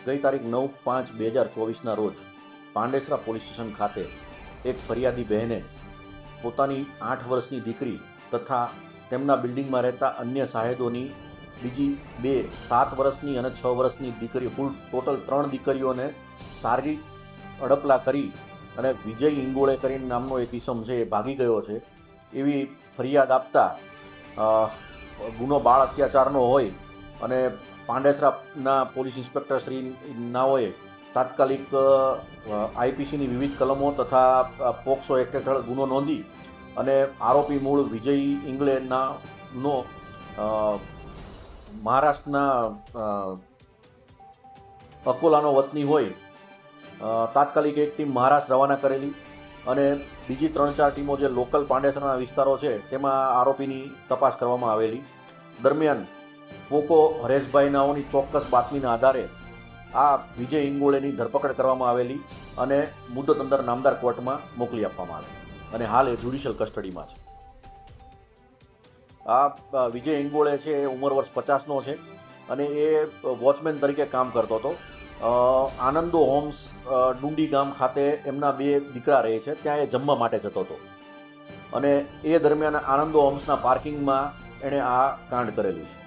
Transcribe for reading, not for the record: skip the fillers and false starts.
ગઈ તારીખ 9/5/2024ના રોજ પાંડેસરા પોલીસ સ્ટેશન ખાતે એક ફરિયાદી બહેને પોતાની 8 વર્ષની દીકરી તથા તેમના બિલ્ડિંગમાં રહેતા અન્ય સાહેદોની બીજી 2 7 વર્ષની અને 6 વર્ષની દીકરીઓ, કુલ ટોટલ 3 દીકરીઓને શારીરિક અડપલા કરી અને વિજય ઇંગોળે કરીને નામનો એક ઈસમ છે એ ભાગી ગયો છે એવી ફરિયાદ આપતા ગુનો બાળ અત્યાચારનો હોય અને પાંડેસરાના પોલીસ ઇન્સ્પેક્ટર શ્રી નાઓએ તાત્કાલિક આઈપીસીની વિવિધ કલમો તથા પોક્સો એક્ટ હેઠળ ગુનો નોંધી અને આરોપી મૂળ વિજય ઇંગલેનો મહારાષ્ટ્રના અકોલાનો વતની હોય તાત્કાલિક એક ટીમ મહારાષ્ટ્ર રવાના કરેલી અને બીજી 3-4 ટીમો જે લોકલ પાંડેસરાના વિસ્તારો છે તેમાં આરોપીની તપાસ કરવામાં આવેલી. દરમિયાન પોકો હરેશભાઈ નાઓની ચોક્કસ બાતમીના આધારે આ વિજય ઇંગોળેની ધરપકડ કરવામાં આવેલી અને મુદત અંદર નામદાર કોર્ટમાં મોકલી આપવામાં આવેલી અને હાલ એ જ્યુડિશિયલ કસ્ટડીમાં છે. આ વિજય ઇંગોળે છે એ ઉંમર વર્ષ 50નો છે અને એ વોચમેન તરીકે કામ કરતો હતો. આનંદો હોમ્સ ડુંડી ગામ ખાતે એમના 2 દીકરા રહે છે, ત્યાં એ જમવા માટે જતો હતો અને એ દરમિયાન આનંદો હોમ્સના પાર્કિંગમાં એણે આ કાંડ કરેલું છે.